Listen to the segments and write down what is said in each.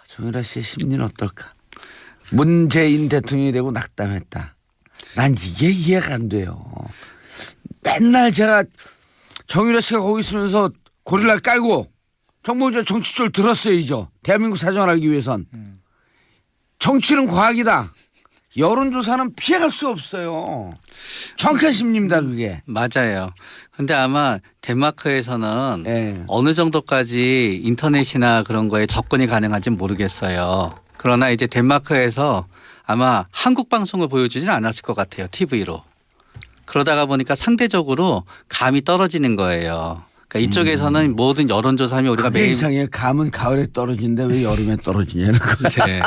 정유라 씨의 심리는 어떨까? 문재인 대통령이 되고 낙담했다. 난 이게 이해가 안 돼요. 맨날 제가 정유라 씨가 거기 있으면서 고릴라 깔고 정봉주 정치적으로 들었어야죠. 대한민국 사정을 알기 위해선. 정치는 과학이다. 여론조사는 피해갈 수 없어요. 정확한 심리입니다 그게. 맞아요. 근데 아마 덴마크에서는 네. 어느 정도까지 인터넷이나 그런 거에 접근이 가능한지는 모르겠어요. 그러나 이제 덴마크에서 아마 한국 방송을 보여주지는 않았을 것 같아요. TV로. 그러다가 보니까 상대적으로 감이 떨어지는 거예요. 그러니까 이쪽에서는 모든 여론조사하면 우리가 그게 매일 이상해. 감은 가을에 떨어지는데 왜 여름에 떨어지냐 이런 거. 네.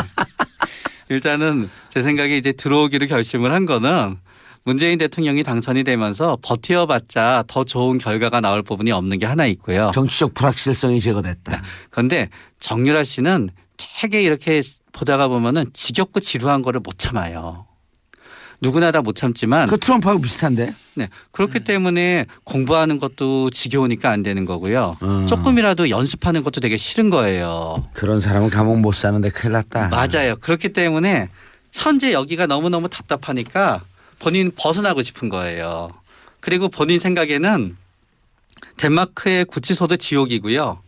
일단은 제 생각에 이제 들어오기로 결심을 한 거는 문재인 대통령이 당선이 되면서 버텨봤자 더 좋은 결과가 나올 부분이 없는 게 하나 있고요. 정치적 불확실성이 제거됐다. 그런데 정유라 씨는 되게 이렇게 보다가 보면은 지겹고 지루한 거를 못 참아요. 누구나 다 못 참지만 그 트럼프하고 비슷한데. 네. 그렇기 때문에 공부하는 것도 지겨우니까 안 되는 거고요. 조금이라도 연습하는 것도 되게 싫은 거예요. 그런 사람은 감옥 못 사는데 큰일 났다. 맞아요. 그렇기 때문에 현재 여기가 너무너무 답답하니까 본인 벗어나고 싶은 거예요. 그리고 본인 생각에는 덴마크의 구치소도 지옥이고요.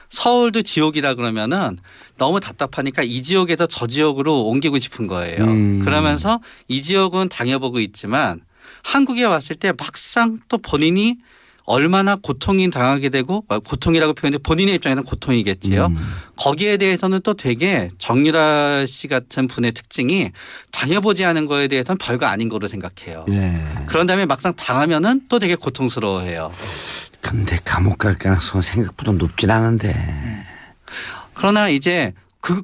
서울도 지옥이라 그러면은 너무 답답하니까 이 지역에서 저 지역으로 옮기고 싶은 거예요. 그러면서 이 지역은 당해보고 있지만 한국에 왔을 때 막상 또 본인이 얼마나 고통이 당하게 되고 고통이라고 표현해 본인의 입장에서는 고통이겠지요. 거기에 대해서는 또 되게 정유라 씨 같은 분의 특징이 당해보지 않은 거에 대해서는 별거 아닌 거로 생각해요. 예. 그런 다음에 막상 당하면은 또 되게 고통스러워해요. 근데 감옥 갈 가능성은 생각보다 높진 않은데. 그러나 이제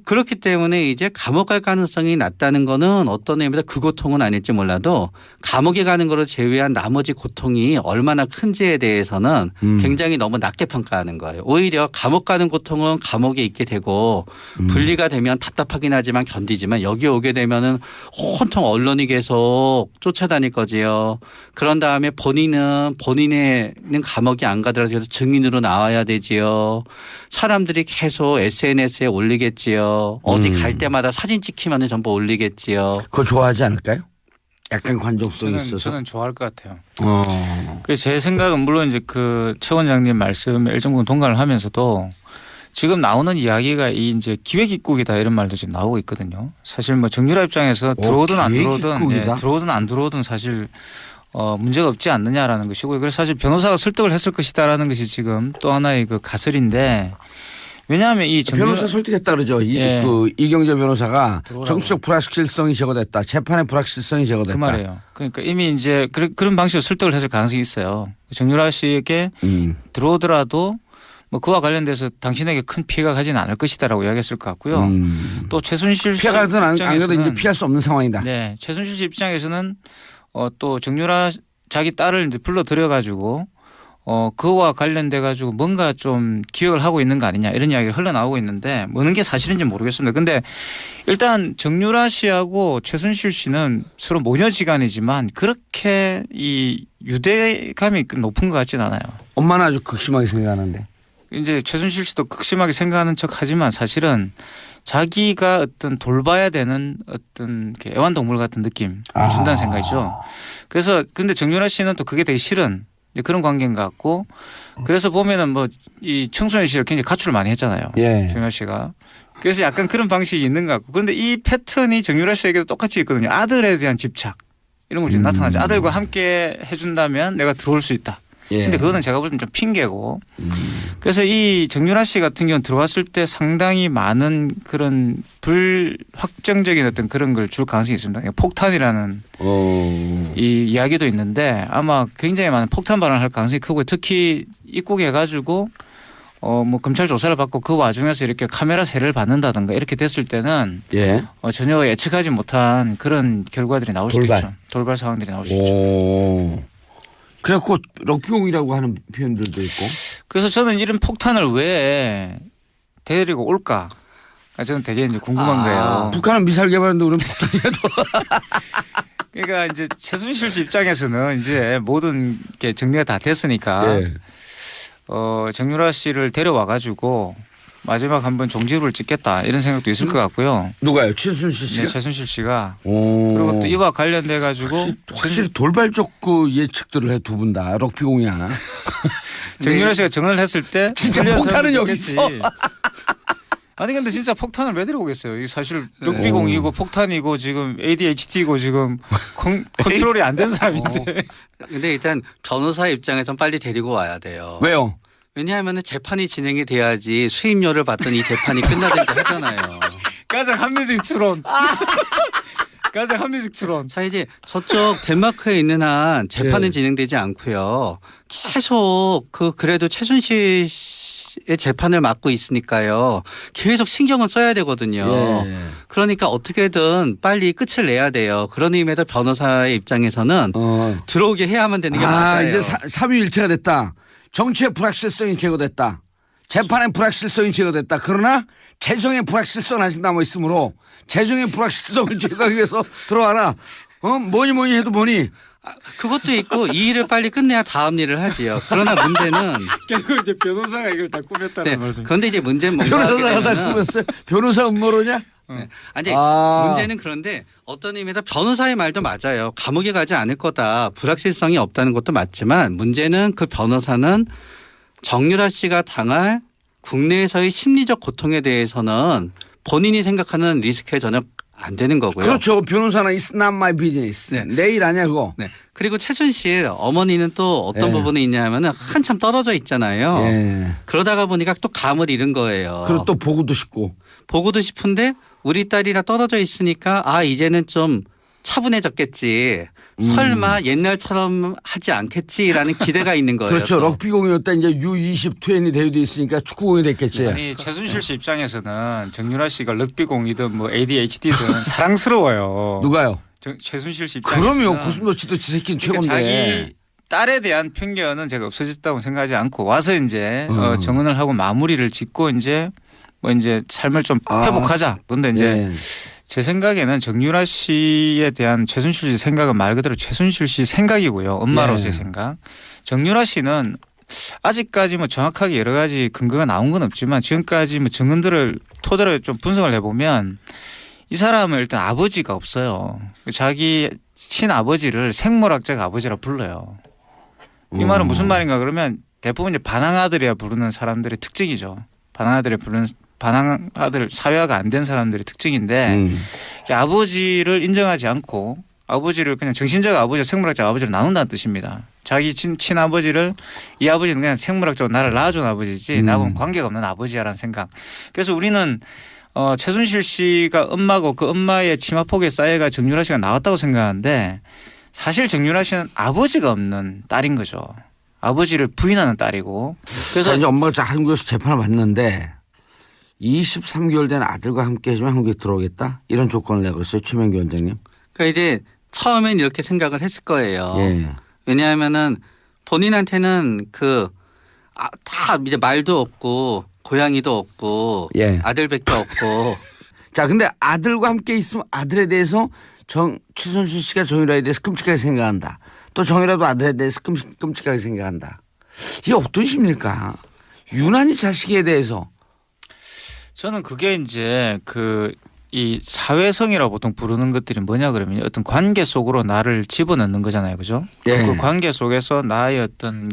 그렇기 때문에 이제 감옥 갈 가능성이 낮다는 거는 어떤 의미에서 그 고통은 아닐지 몰라도 감옥에 가는 거를 제외한 나머지 고통이 얼마나 큰지에 대해서는 굉장히 너무 낮게 평가하는 거예요. 오히려 감옥 가는 고통은 감옥에 있게 되고 분리가 되면 답답하긴 하지만 견디지만 여기 오게 되면은 온통 언론이 계속 쫓아다닐 거지요. 그런 다음에 본인은 감옥이 안 가더라도 증인으로 나와야 되지요. 사람들이 계속 SNS에 올리겠지요. 어디 갈 때마다 사진 찍히면 전부 올리겠지요. 그거 좋아하지 않을까요? 약간 관종성이 있어서. 저는 좋아할 것 같아요. 어. 제 생각은 물론 이제 그 최 원장님 말씀에 일정 부분 동감을 하면서도 지금 나오는 이야기가 이 이제 기획입국이다 이런 말도 지금 나오고 있거든요. 사실 뭐 정유라 입장에서 들어오든 안 들어오든 들어오든 안 들어오든 사실 문제가 없지 않느냐라는 것이고요. 그래서 사실 변호사가 설득을 했을 것이다라는 것이 지금 또 하나의 그 가설인데 왜냐하면 이 변호사 설득했다 그러죠. 이경재 변호사가 정치적 불확실성이 제거됐다. 재판의 불확실성이 제거됐다. 그 말이에요. 그러니까 이미 이제 그런 방식으로 설득을 했을 가능성이 있어요. 정유라 씨에게 들어오더라도 뭐 그와 관련돼서 당신에게 큰 피해가 가지는 않을 것이다라고 이야기했을 것 같고요. 또 최순실 씨 피해가 가든 안 입장에서는 가든 이제 피할 수 없는 상황이다. 네, 최순실 씨 입장에서는 또 정유라 자기 딸을 이제 불러들여 가지고 그와 관련돼 가지고 뭔가 좀 기획을 하고 있는 거 아니냐 이런 이야기가 흘러나오고 있는데 어느 게 사실인지 모르겠습니다. 근데 일단 정유라 씨하고 최순실 씨는 서로 모녀지간이지만 그렇게 이 유대감이 높은 것 같지는 않아요. 엄마는 아주 극심하게 생각하는데. 이제 최순실 씨도 극심하게 생각하는 척하지만 사실은 자기가 어떤 돌봐야 되는 어떤 애완동물 같은 느낌 준다는 생각이죠. 그래서 근데 정유라 씨는 또 그게 되게 싫은 그런 관계인 것 같고 그래서 보면은 뭐 이 청소년 시절 굉장히 가출을 많이 했잖아요. 예. 정유라 씨가. 그래서 약간 그런 방식이 있는 것 같고 그런데 이 패턴이 정유라 씨에게도 똑같이 있거든요. 아들에 대한 집착 이런 걸 지금 나타나죠. 아들과 함께 해준다면 내가 들어올 수 있다. 근데 그거는 제가 볼 때는 좀 핑계고 그래서 이 정유라 씨 같은 경우는 들어왔을 때 상당히 많은 그런 불확정적인 어떤 그런 걸 줄 가능성이 있습니다. 폭탄이라는 이 이야기도 있는데 아마 굉장히 많은 폭탄 발언을 할 가능성이 크고 특히 입국해가지고 뭐 검찰 조사를 받고 그 와중에서 이렇게 카메라 세례를 받는다든가 이렇게 됐을 때는 전혀 예측하지 못한 그런 결과들이 나올 수도 있죠. 돌발 상황들이 나올 수 있죠. 그래갖고 럭비공이라고 하는 표현들도 있고. 그래서 저는 이런 폭탄을 왜 데리고 올까? 저는 되게 이제 궁금한 거예요. 북한은 미사일 개발하는데 우리는 폭탄이라도. 그러니까 이제 최순실 씨 입장에서는 이제 모든 게 정리가 다 됐으니까 정유라 씨를 데려와 가지고 마지막 한번 종지부를 찍겠다 이런 생각도 있을 것 같고요. 누가요? 최순실 씨가? 네, 최순실 씨가. 오. 그리고 또 이와 관련돼 가지고 확실히 돌발적 그 예측들을 해 두 분 다 럭비공이야. 정유라 씨가 정언을 했을 때 진짜 불리한 폭탄은 사람도 여기 있겠지. 있어. 아니 근데 진짜 폭탄을 왜 데려오겠어요? 이게 사실 럭비공이고 폭탄이고 지금 ADHD고 지금 컨트롤이 안 된 사람인데. 근데 일단 변호사 입장에선 빨리 데리고 와야 돼요. 왜요? 왜냐하면 재판이 진행이 돼야지 수임료를 받던 이 재판이 끝나든지 하잖아요. 가장 합리적 추론. 가장 합리적 추론. 자 이제 저쪽 덴마크에 있는 한 재판은 네. 진행되지 않고요. 계속 그래도 최순실 씨의 재판을 맡고 있으니까요. 계속 신경을 써야 되거든요. 예. 그러니까 어떻게든 빨리 끝을 내야 돼요. 그런 의미에서 변호사의 입장에서는 들어오게 해야만 되는 게 맞아요. 이제 삼위일체가 됐다. 정치의 불확실성이 제거됐다. 재판의 불확실성이 제거됐다. 그러나 재정의 불확실성은 아직 남아 있으므로 재정의 불확실성을 제거하기 위해서 들어와라. 뭐니 해도 뭐니. 그것도 있고 이 일을 빨리 끝내야 다음 일을 하지요. 그러나 문제는 결국 이제 변호사가 이걸 다 꾸몄다는 네, 말씀. 그런데 이제 문제는 뭔가 하게 변호사가 다 되면은 꾸몄어요? 변호사 음모론이야? 네. 아니 아. 문제는 그런데 어떤 의미에서 변호사의 말도 맞아요. 감옥에 가지 않을 거다. 불확실성이 없다는 것도 맞지만 문제는 그 변호사는 정유라 씨가 당할 국내에서의 심리적 고통에 대해서는 본인이 생각하는 리스크에 전혀 안 되는 거고요. 그렇죠. 변호사는 it's not my business. 네. 내일 아니야 그거. 네. 그리고 최순실 어머니는 또 어떤 예. 부분에 있냐면은 한참 떨어져 있잖아요. 예. 그러다가 보니까 또 감을 잃은 거예요. 그리고 또 보고도 싶고. 보고도 싶은데 우리 딸이라 떨어져 있으니까 아 이제는 좀 차분해졌겠지. 설마 옛날처럼 하지 않겠지라는 기대가 있는 거예요. 그렇죠. 또. 럭비공이었다 이제 U20 대회도 있으니까 축구공이 됐겠지. 아니 최순실 씨 입장에서는 정유라 씨가 럭비공이든 뭐 ADHD든 사랑스러워요. 누가요? 최순실 씨 입장에서는. 그럼요. 고슴도치도 지 새끼는 그러니까 최고인데. 자기 딸에 대한 편견은 제가 없어졌다고 생각하지 않고 와서 이제 어. 정언을 하고 마무리를 짓고 이제 뭐 이제 삶을 좀 회복하자. 그런데 이제 예. 제 생각에는 정유라 씨에 대한 최순실 씨 생각은 말 그대로 최순실 씨 생각이고요. 엄마로서의 네. 생각. 정유라 씨는 아직까지 뭐 정확하게 여러 가지 근거가 나온 건 없지만 지금까지 뭐 증언들을 토대로 좀 분석을 해보면 이 사람은 일단 아버지가 없어요. 자기 친아버지를 생물학적 아버지라 불러요. 이 말은 무슨 말인가 그러면 대부분 이제 반항아들이야 부르는 사람들의 특징이죠. 반항아들 사회화가 안 된 사람들의 특징인데 아버지를 인정하지 않고 아버지를 그냥 정신적 아버지와 생물학적 아버지로 나눈다는 뜻입니다. 자기 친아버지를 이 아버지는 그냥 생물학적으로 나를 낳아준 아버지지 나하고는 관계가 없는 아버지야라는 생각. 그래서 우리는 최순실 씨가 엄마고 그 엄마의 치마폭에 쌓여가 정유라 씨가 나왔다고 생각하는데 사실 정유라 씨는 아버지가 없는 딸인 거죠. 아버지를 부인하는 딸이고. 그래서 이제 엄마가 한국에서 재판을 받는데 23개월 된 아들과 함께 해주면 한국에 들어오겠다 이런 조건을 내걸었어요. 최명기 원장님. 그러니까 이제 처음엔 이렇게 생각을 했을 거예요. 예. 왜냐하면은 본인한테는 다 이제 말도 없고 고양이도 없고 예. 아들밖에 없고 자, 근데 아들과 함께 있으면 아들에 대해서 최순실 씨가 정유라에 대해서 끔찍하게 생각한다. 또 정유라도 아들에 대해서 끔찍하게 생각한다. 이게 어떤 심리일까? 유난히 자식에 대해서. 저는 그게 이제 이 사회성이라고 보통 부르는 것들이 뭐냐 그러면 어떤 관계 속으로 나를 집어넣는 거잖아요. 그죠? 예. 그 관계 속에서 나의 어떤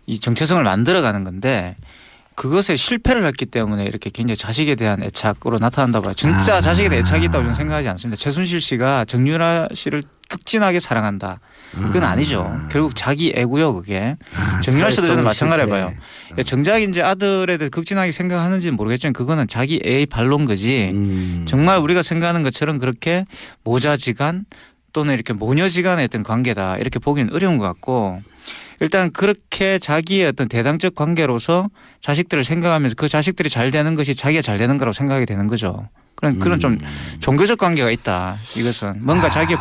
이 정체성을 만들어가는 건데 그것에 실패를 했기 때문에 이렇게 굉장히 자식에 대한 애착으로 나타난다 봐요. 진짜 자식에 대한 애착이 있다고 저는 생각하지 않습니다. 최순실 씨가 정유라 씨를 극진하게 사랑한다. 그건 아니죠. 결국 자기 애고요 그게. 정유라 씨도 저는 마찬가지로 봐요. 정작 이제 아들에 대해 극진하게 생각하는지는 모르겠지만 그거는 자기 애의 반론 거지. 정말 우리가 생각하는 것처럼 그렇게 모자지간 또는 이렇게 모녀지간의 어떤 관계다 이렇게 보기는 어려운 것 같고 일단 그렇게 자기의 어떤 대당적 관계로서 자식들을 생각하면서 그 자식들이 잘 되는 것이 자기가 잘 되는 거라고 생각이 되는 거죠. 그런 좀 종교적 관계가 있다. 이것은 뭔가 자기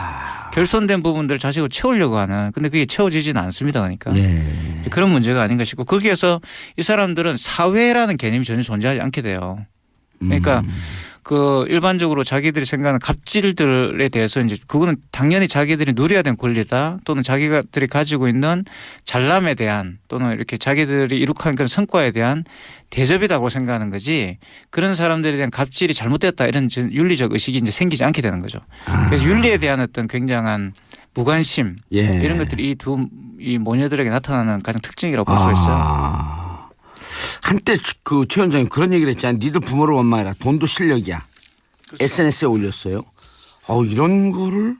결손된 부분들을 자식으로 채우려고 하는 근데 그게 채워지지는 않습니다. 그러니까 예. 그런 문제가 아닌가 싶고 거기에서 이 사람들은 사회라는 개념이 전혀 존재하지 않게 돼요. 그러니까 그 일반적으로 자기들이 생각하는 갑질들에 대해서 이제 그거는 당연히 자기들이 누려야 되는 권리다 또는 자기들이 가지고 있는 잘남에 대한 또는 이렇게 자기들이 이룩한 그런 성과에 대한 대접이라고 생각하는 거지 그런 사람들에 대한 갑질이 잘못됐다 이런 윤리적 의식이 이제 생기지 않게 되는 거죠. 그래서 윤리에 대한 어떤 굉장한 무관심 이런 것들이 이 모녀들에게 나타나는 가장 특징이라고 볼 수 있어요. 한때 그 최 원장님 그런 얘기를 했잖아요. 니들 부모를 원망해라. 돈도 실력이야. 그렇죠. SNS에 올렸어요. 이런 거를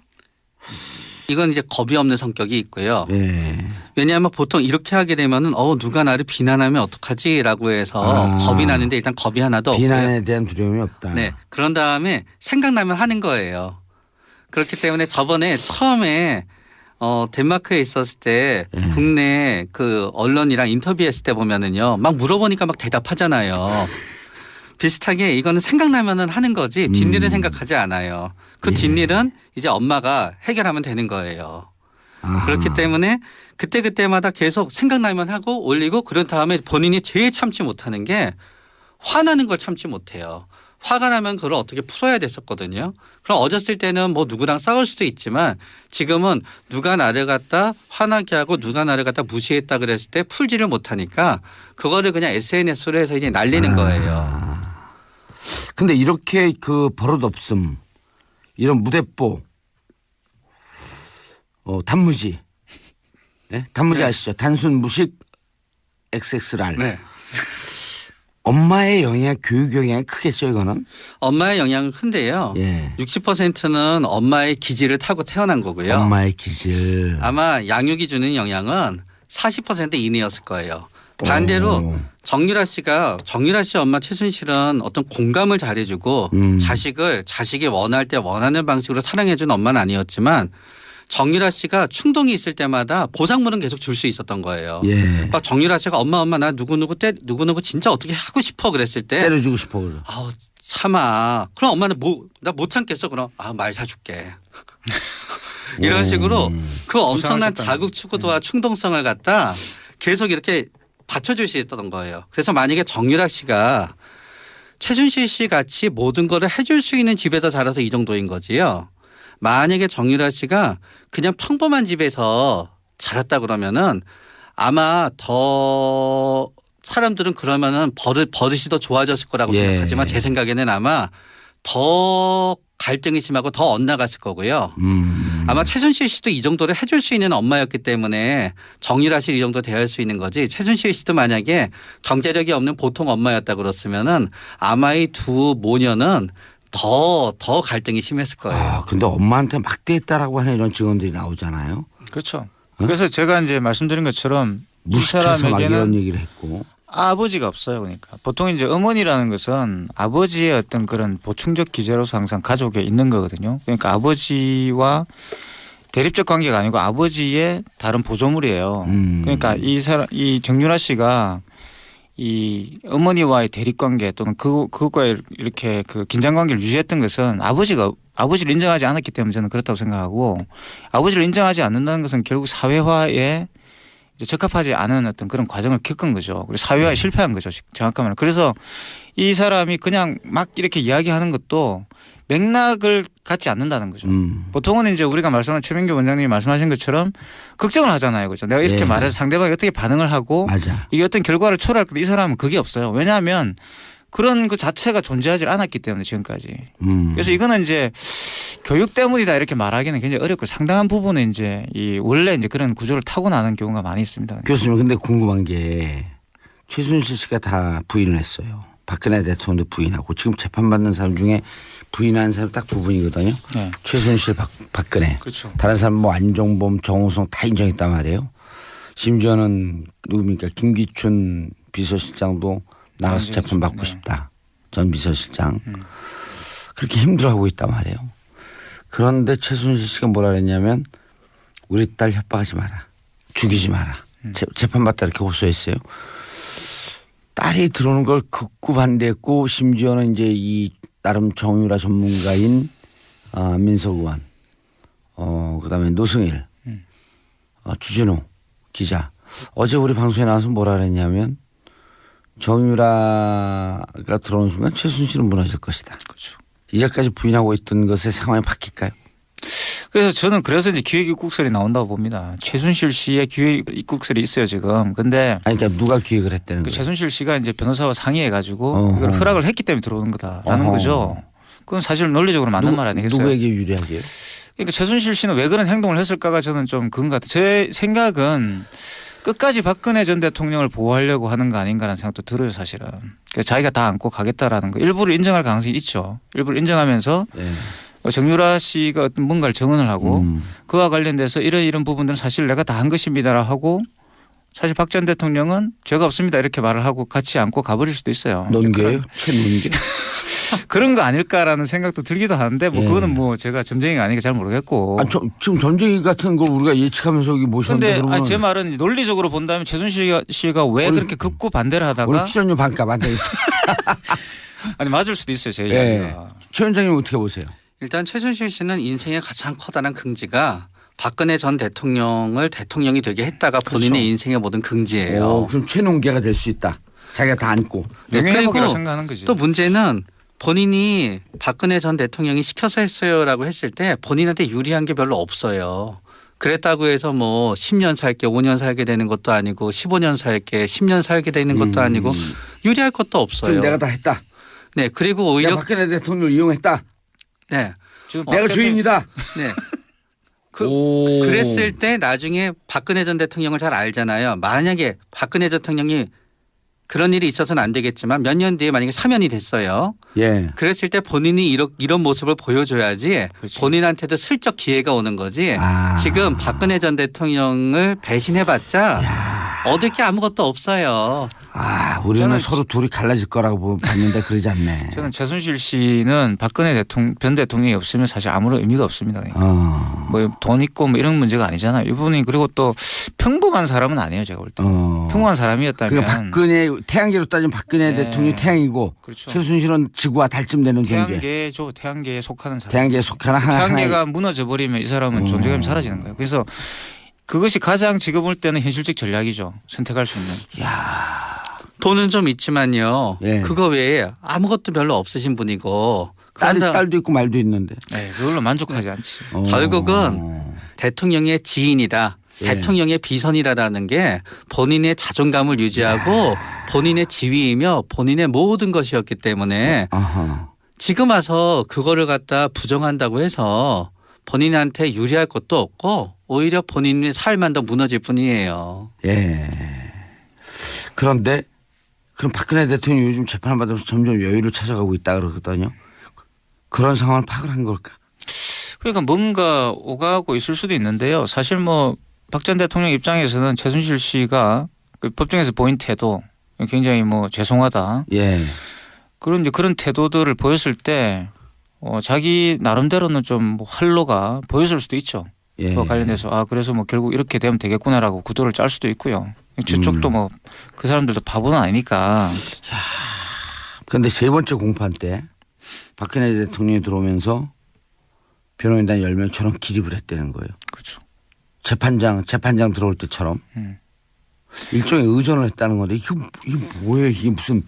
이건 이제 겁이 없는 성격이 있고요. 예. 왜냐하면 보통 이렇게 하게 되면은 누가 나를 비난하면 어떡하지라고 해서 겁이 나는데 일단 겁이 하나도 없고요. 비난에 대한 두려움이 없다. 네. 그런 다음에 생각나면 하는 거예요. 그렇기 때문에 저번에 처음에 덴마크에 있었을 때 국내 그 언론이랑 인터뷰했을 때 보면은요. 막 물어보니까 막 대답하잖아요. 비슷하게 이거는 생각나면은 하는 거지 뒷일은 생각하지 않아요. 그 뒷일은 이제 엄마가 해결하면 되는 거예요. 그렇기 때문에 그때마다 계속 생각나면 하고 올리고 그런 다음에 본인이 제일 참지 못하는 게 화나는 걸 참지 못해요. 화가 나면 그걸 어떻게 풀어야 됐었거든요. 그럼 어렸을 때는 뭐 누구랑 싸울 수도 있지만 지금은 누가 나를 갖다 화나게 하고 누가 나를 갖다 무시했다 그랬을 때 풀지를 못하니까 그거를 그냥 SNS로 해서 이제 날리는 거예요. 근데 이렇게 그 버릇 없음 이런 무대뽀 단무지 단무지 네. 아시죠? 단순 무식 XXR 네. 엄마의 영향 교육 영향이 크겠죠 이거는? 엄마의 영향은 큰데요. 예. 60%는 엄마의 기질을 타고 태어난 거고요. 엄마의 기질. 아마 양육이 주는 영향은 40% 이내였을 거예요. 반대로 정유라 씨 엄마 최순실은 어떤 공감을 잘해주고 자식이 원할 때 원하는 방식으로 사랑해준 엄마는 아니었지만 정유라 씨가 충동이 있을 때마다 보상물은 계속 줄 수 있었던 거예요. 예. 막 정유라 씨가 엄마 나 누구누구 진짜 어떻게 하고 싶어 그랬을 때 때려주고 싶어 그래. 참아. 그럼 엄마는 나 못 참겠어. 그럼 말 사줄게. 이런 식으로 그 엄청난 자국 추구도와 충동성을 갖다 계속 이렇게 받쳐줄 수 있었던 거예요. 그래서 만약에 정유라 씨가 최순실 씨 같이 모든 거를 해줄 수 있는 집에서 자라서 이 정도인 거지요. 만약에 정유라 씨가 그냥 평범한 집에서 자랐다 그러면은 아마 더 사람들은 그러면은 버릇이 더 좋아졌을 거라고 생각하지만 제 생각에는 아마 더 갈등이 심하고 더 엇나갔을 거고요. 아마 최순실 씨도 이 정도를 해줄 수 있는 엄마였기 때문에 정유라 씨를 이 정도 대할 수 있는 거지 최순실 씨도 만약에 경제력이 없는 보통 엄마였다 그랬으면은 아마 이 두 모녀는 더 갈등이 심했을 거예요. 근데 엄마한테 막대했다라고 하는 이런 증언들이 나오잖아요. 그렇죠. 그래서 제가 이제 말씀드린 것처럼 이 무시해서 막 사람에게는 이런 얘기를 했고. 아버지가 없어요. 그러니까 보통 이제 어머니라는 것은 아버지의 어떤 그런 보충적 기제로서 항상 가족에 있는 거거든요. 그러니까 아버지와 대립적 관계가 아니고 아버지의 다른 보조물이에요. 그러니까 이 정유라 씨가 이 어머니와의 대립 관계 또는 그것과 이렇게 그 긴장 관계를 유지했던 것은 아버지를 인정하지 않았기 때문에 저는 그렇다고 생각하고 아버지를 인정하지 않는다는 것은 결국 사회화에 이제 적합하지 않은 어떤 그런 과정을 겪은 거죠. 그리고 사회화에 실패한 거죠. 정확한 말은. 그래서 이 사람이 그냥 막 이렇게 이야기하는 것도 맥락을 갖지 않는다는 거죠. 보통은 이제 우리가 말씀한 최민규 원장님이 말씀하신 것처럼 걱정을 하잖아요. 그죠. 내가 이렇게 말해서 상대방이 어떻게 반응을 하고 맞아. 이게 어떤 결과를 초래할 건데 이 사람은 그게 없어요. 왜냐하면 그런 그 자체가 존재하지 않았기 때문에 지금까지. 그래서 이거는 이제 교육 때문이다 이렇게 말하기는 굉장히 어렵고 상당한 부분은 이제 이 원래 이제 그런 구조를 타고나는 경우가 많이 있습니다. 교수님 근데 궁금한 게 최순실 씨가 다 부인을 했어요. 박근혜 대통령도 부인하고 지금 재판받는 사람 중에 부인하는 사람 딱 두 분이거든요. 네. 최순실 박근혜. 그렇죠. 다른 사람 뭐 안종범 정호성 다 인정했단 말이에요. 심지어는 누굽니까 김기춘 비서실장도 나가서 재판 받고 싶다. 전 비서실장. 그렇게 힘들어하고 있단 말이에요. 그런데 최순실 씨가 뭐라 그랬냐면 우리 딸 협박하지 마라. 죽이지 마라. 재판받다 이렇게 호소했어요. 딸이 들어오는 걸 극구 반대했고 심지어는 이제 이 나름 정유라 전문가인 민석 의원 그다음에 노승일 주진우 기자 어제 우리 방송에 나와서 뭐라 그랬냐면 정유라가 들어오는 순간 최순실은 무너질 것이다. 그렇죠. 이제까지 부인하고 있던 것의 상황이 바뀔까요? 그래서 저는 그래서 이제 기획 입국설이 나온다고 봅니다. 최순실 씨의 기획 입국설이 있어요 지금. 근데 아니 그러니까 누가 기획을 했다는 그 거예요? 최순실 씨가 이제 변호사와 상의해가지고 어허. 이걸 허락을 했기 때문에 들어오는 거다라는 어허. 거죠. 그건 사실 논리적으로 맞는 말 아니겠어요? 누구에게 유리하게요? 그러니까 최순실 씨는 왜 그런 행동을 했을까가 저는 좀 그런 것 같아요. 제 생각은 끝까지 박근혜 전 대통령을 보호하려고 하는 거 아닌가라는 생각도 들어요 사실은. 그래서 자기가 다 안고 가겠다라는 거 일부를 인정할 가능성이 있죠. 일부를 인정하면서 예. 정유라 씨가 어떤 뭔가를 증언을 하고 그와 관련돼서 이런 부분들은 사실 내가 다 한 것입니다라 하고 사실 박 전 대통령은 죄가 없습니다 이렇게 말을 하고 같이 안고 가버릴 수도 있어요. 논개요? 최논개? 그런 거 아닐까라는 생각도 들기도 하는데 뭐 예. 그거는 뭐 제가 점쟁이가 아니니까 잘 모르겠고. 아, 지금 전쟁이 같은 걸 우리가 예측하면서 여기 모셨는데 그런데 그러면 제 말은 논리적으로 본다면 최순실 씨가 왜 오늘- 그렇게 극구 반대를 오늘 하다가 출연료 반값 안 되겠어. 아니 맞을 수도 있어요 제 예. 이야기가. 최 원장님 어떻게 보세요? 일단 최순실 씨는 인생의 가장 커다란 긍지가 박근혜 전 대통령을 대통령이 되게 했다가 본인의 그렇죠. 인생의 모든 긍지예요. 그럼 최논개가 될 수 있다. 자기가 다 안고. 네, 명예회복이라고 그리고 생각하는 거지. 또 문제는 본인이 박근혜 전 대통령이 시켜서 했어요라고 했을 때 본인한테 유리한 게 별로 없어요. 그랬다고 해서 뭐 10년 살게 5년 살게 되는 것도 아니고 15년 살게 10년 살게 되는 것도 아니고 유리할 것도 없어요. 그럼 내가 다 했다. 네, 그리고 내가 오히려 박근혜 대통령을 이용했다. 네, 지금 내가 주인이다. 네. 오. 그랬을 때 나중에 박근혜 전 대통령을 잘 알잖아요. 만약에 박근혜 대통령이 그런 일이 있어서는 안 되겠지만 몇 년 뒤에 만약에 사면이 됐어요. 예. 그랬을 때 본인이 이런 모습을 보여줘야지 그렇지. 본인한테도 슬쩍 기회가 오는 거지. 아. 지금 박근혜 전 대통령을 배신해봤자 얻을 게 아무것도 없어요. 아, 우리는 저는 서로 둘이 갈라질 거라고 봤는데 그러지 않네. 저는 최순실 씨는 박근혜 전 대통령이 없으면 사실 아무런 의미가 없습니다. 그러니까. 뭐 돈 있고 뭐 이런 문제가 아니잖아요. 이분이 그리고 또 평범한 사람은 아니에요. 제가 볼 때. 평범한 사람이었다면. 그러니까 박근혜 태양계로 따지면 박근혜 네. 대통령이 태양이고 그렇죠. 최순실은 지구와 달쯤 되는 존재. 태양계죠. 태양계에 속하는 사람. 태양계에 속하는 태양계가 하나의 무너져 버리면 이 사람은 존재감이 사라지는 거예요. 그래서 그것이 가장 지금 볼 때는 현실적 전략이죠. 선택할 수 있는. 돈은 좀 있지만요. 예. 그거 외에 아무것도 별로 없으신 분이고 딸도 있고 말도 있는데. 네, 그걸로 만족하지 않지. 결국은 대통령의 지인이다. 예. 대통령의 비선이라는 게 본인의 자존감을 유지하고 본인의 지위이며 본인의 모든 것이었기 때문에 아하. 지금 와서 그거를 갖다 부정한다고 해서 본인한테 유리할 것도 없고 오히려 본인의 삶만 더 무너질 뿐이에요. 예. 그런데 그럼 박근혜 대통령이 요즘 재판을 받으면서 점점 여유를 찾아가고 있다 그러거든요. 그런 상황을 파악을 한 걸까? 그러니까 뭔가 오가고 있을 수도 있는데요. 사실 뭐 박 전 대통령 입장에서는 최순실 씨가 그 법정에서 보인 태도 굉장히 뭐 죄송하다. 예. 그런 이제 그런 태도들을 보였을 때 자기 나름대로는 좀뭐 활로가 보였을 수도 있죠. 예. 그거 관련돼서 아 그래서 뭐 결국 이렇게 되면 되겠구나라고 구도를 짤 수도 있고요. 저쪽도 뭐 그 사람들도 바보는 아니니까. 그런데 세 번째 공판 때 박근혜 대통령이 들어오면서 변호인단 10명처럼 기립을 했다는 거예요. 그렇죠. 재판장 들어올 때처럼 일종의 의존을 했다는 건데 이게 뭐예요? 이게 무슨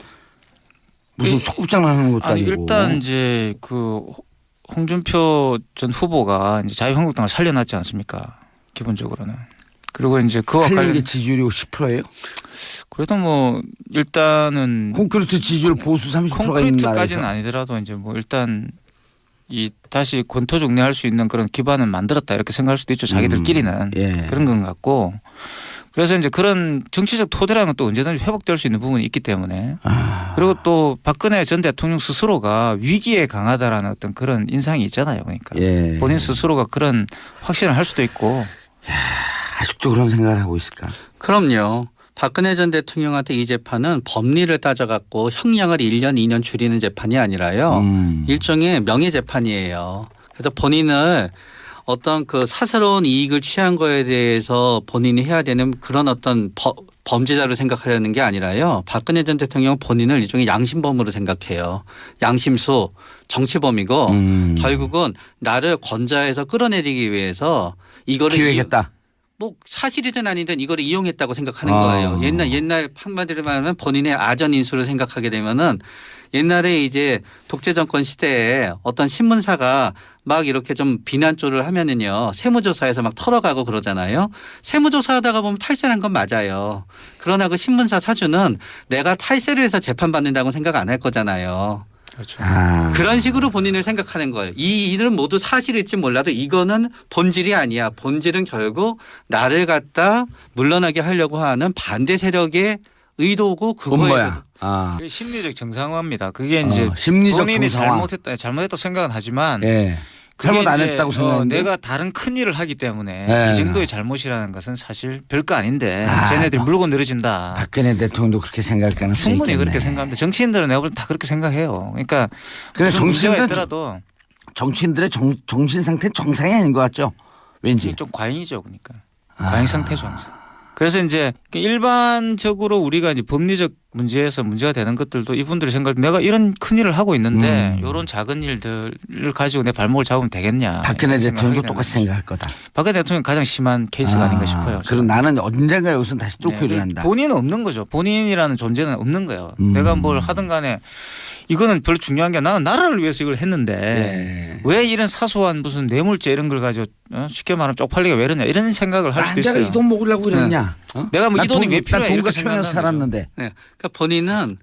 속꿉장난하는 것도 아니 아니고. 일단 이제 그 홍준표 전 후보가 이제 자유한국당을 살려놨지 않습니까? 기본적으로는. 그리고 이제 그와 살리는 관련 게 지지율이 10%예요? 그래도 뭐 일단은 콘크리트 지지율 보수 30%가 있는 콘크리트까지는 나라에서. 아니더라도 이제 뭐 일단 이 다시 권토중례할 수 있는 그런 기반을 만들었다 이렇게 생각할 수도 있죠. 자기들끼리는 예. 그런 건 같고. 그래서 이제 그런 정치적 토대라는 건 또 언제든지 회복될 수 있는 부분이 있기 때문에 그리고 또 박근혜 전 대통령 스스로가 위기에 강하다라는 어떤 그런 인상이 있잖아요. 그러니까 예. 본인 스스로가 그런 확신을 할 수도 있고. 아직도 그런 생각을 하고 있을까? 그럼요. 박근혜 전 대통령한테 이 재판은 법리를 따져갖고 형량을 1년, 2년 줄이는 재판이 아니라요. 일종의 명예 재판이에요. 그래서 본인을 어떤 그 사사로운 이익을 취한 거에 대해서 본인이 해야 되는 그런 어떤 범죄자로 생각하려는 게 아니라요. 박근혜 전 대통령은 본인을 일종의 양심범으로 생각해요. 양심수, 정치범이고 결국은 나를 권좌에서 끌어내리기 위해서 이거를 기획했다. 뭐 사실이든 아니든 이걸 이용했다고 생각하는 아. 거예요. 옛날 한마디로 말하면 본인의 아전 인수를 생각하게 되면은 옛날에 이제 독재 정권 시대에 어떤 신문사가 막 이렇게 좀 비난조를 하면은요 세무조사에서 막 털어가고 그러잖아요. 세무조사하다가 보면 탈세한 건 맞아요. 그러나 그 신문사 사주는 내가 탈세를 해서 재판받는다고 생각 안 할 거잖아요. 그렇죠. 그런 식으로 본인을 생각하는 거예요. 이 일은 모두 사실일지 몰라도 이거는 본질이 아니야. 본질은 결국 나를 갖다 물러나게 하려고 하는 반대 세력의 의도고 본 그거에 거야. 아. 그게 심리적 정상화입니다. 그게 이제 심리적 본인이 정상화. 잘못했다 생각은 하지만 예. 그게 잘못 안 이제, 했다고 생각하는데 내가 다른 큰 일을 하기 때문에 네. 이 정도의 잘못이라는 것은 사실 별거 아닌데 아, 쟤네들이 물고 늘어진다. 박근혜 대통령도 그렇게 생각할 가능성이 충분히 있겠네. 그렇게 생각합니다. 정치인들은 내가 볼 때 다 그렇게 생각해요. 그러니까 근데 무슨 문제가 정치인들은 있더라도 정치인들의 정신 상태 정상이 아닌 것 같죠? 왠지. 좀 과잉이죠, 그러니까 과잉 상태죠 항상. 그래서 이제 일반적으로 우리가 이제 법리적 문제에서 문제가 되는 것들도 이분들이 생각할 때 내가 이런 큰 일을 하고 있는데 이런 작은 일들을 가지고 내 발목을 잡으면 되겠냐. 박근혜 이런 대통령도 생각하게 똑같이 되는 생각할 거다. 거죠. 박근혜 대통령 가장 심한 케이스가 아닌가 싶어요. 그럼 나는 언젠가 여기서 다시 뚫고 네, 일어난다. 본인은 없는 거죠. 본인이라는 존재는 없는 거예요. 음. 내가 뭘 하든 간에 이거는 별로 중요한 게 나는 나라를 위해서 이걸 했는데 예. 왜 이런 사소한 무슨 뇌물죄 이런 걸 가지고 쉽게 말하면 쪽팔리게 왜 이러냐 이런 생각을 할 수도 내가 있어요. 이 돈 먹으려고 그랬냐? 어? 내가 뭐 이 돈이 왜 필요해 난 돈과 이렇게 초연해서 생각한다는 살았는데. 네. 그러니까 본인은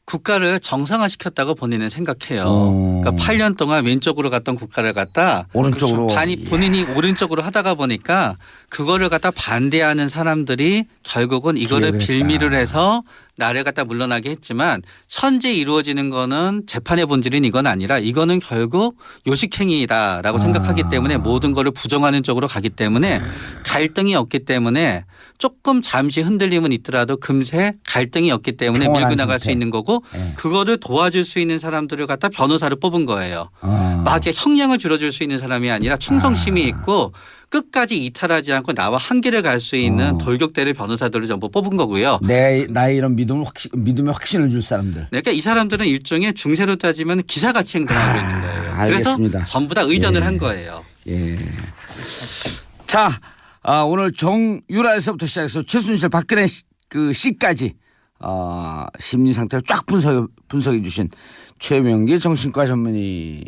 국가를 정상화시켰다고 본인은 생각해요. 어. 그러니까 8년 동안 왼쪽으로 갔던 국가를 갖다 오른쪽으로. 본인이 오른쪽으로 하다가 보니까 그거를 갖다 반대하는 사람들이 결국은 이거를 기회를 빌미를 했다. 해서 나를 갖다 물러나게 했지만 현재 이루어지는 거는 재판의 본질인 이건 아니라 이거는 결국 요식행위다라고 생각하기 때문에 모든 거를 부정하는 쪽으로 가기 때문에 갈등이 없기 때문에 조금 잠시 흔들림은 있더라도 금세 갈등이 없기 때문에 평온한 밀고 나갈 상태. 수 있는 거고 네. 그거를 도와줄 수 있는 사람들을 갖다 변호사를 뽑은 거예요. 막 이렇게 형량을 줄여줄 수 있는 사람이 아니라 충성심이 있고 끝까지 이탈하지 않고 나와 한계를 갈 수 있는 돌격대를 변호사들을 전부 뽑은 거고요. 나의 이런 믿음의 확신을 줄 사람들. 그러니까 이 사람들은 일종의 중세로 따지면 기사같이 행동하고 있는 거예요. 알겠습니다. 그래서 전부 다 의전을 예. 한 거예요. 예. 자, 오늘 정유라에서부터 시작해서 최순실 박근혜 그 씨까지 심리 상태를 쫙 분석해 주신 최명기 정신과 전문의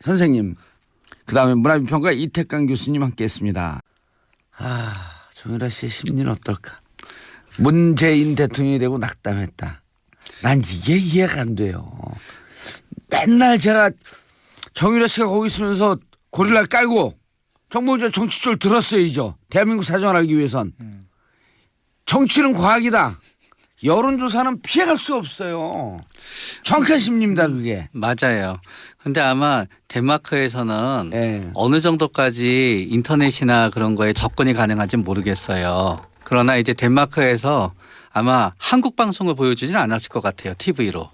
선생님, 그다음에 문화비평가 이태강 교수님 함께했습니다. 정유라 씨의 심리는 어떨까? 문재인 대통령이 되고 낙담했다. 난 이게 이해가 안 돼요. 맨날 제가 정유라 씨가 거기 있으면서 고릴라를 깔고 정봉주 정치줄 들었어야죠. 대한민국 사정을 알기 위해선. 정치는 과학이다. 여론조사는 피해갈 수 없어요. 정확한 심리입니다 그게. 맞아요. 근데 아마 덴마크에서는 예. 어느 정도까지 인터넷이나 그런 거에 접근이 가능한지 모르겠어요. 그러나 이제 덴마크에서 아마 한국 방송을 보여주지는 않았을 것 같아요. TV로.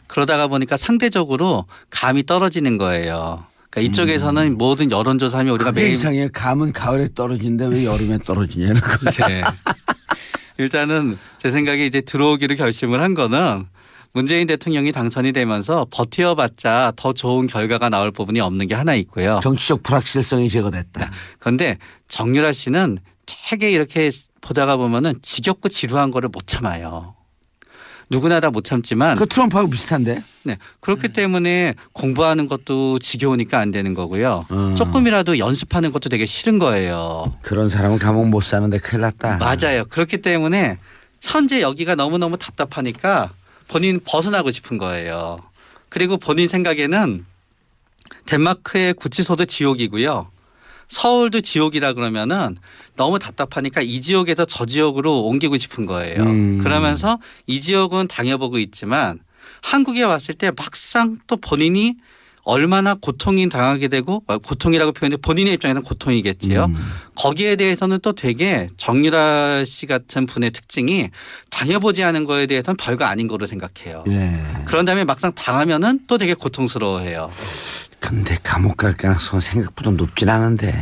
그러다가 보니까 상대적으로 감이 떨어지는 거예요. 그러니까 이쪽에서는 모든 여론조사하면 우리가 그게 매일 이상해. 감은 가을에 떨어지는데 왜 여름에 떨어지냐는 거. 네. 일단은 제 생각에 이제 들어오기를 결심을 한 거는 문재인 대통령이 당선이 되면서 버텨봤자 더 좋은 결과가 나올 부분이 없는 게 하나 있고요. 정치적 불확실성이 제거됐다. 그런데 정유라 씨는 되게 이렇게 보다가 보면은 지겹고 지루한 거를 못 참아요. 누구나 다 못 참지만 그 트럼프하고 비슷한데. 네. 그렇기 때문에 공부하는 것도 지겨우니까 안 되는 거고요. 음. 조금이라도 연습하는 것도 되게 싫은 거예요. 그런 사람은 감옥 못 사는데 큰일 났다. 맞아요. 그렇기 때문에 현재 여기가 너무너무 답답하니까 본인 벗어나고 싶은 거예요. 그리고 본인 생각에는 덴마크의 구치소도 지옥이고요. 서울도 지옥이라 그러면은 너무 답답하니까 이 지역에서 저 지역으로 옮기고 싶은 거예요. 그러면서 이 지역은 당해보고 있지만 한국에 왔을 때 막상 또 본인이 얼마나 고통이 당하게 되고 고통이라고 표현해 본인의 입장에서는 고통이겠지요. 거기에 대해서는 또 되게 정유라 씨 같은 분의 특징이 당해보지 않은 거에 대해서는 별거 아닌 거로 생각해요. 예. 그런 다음에 막상 당하면은 또 되게 고통스러워해요. 근데 감옥 갈 가능성은 생각보다 높진 않은데.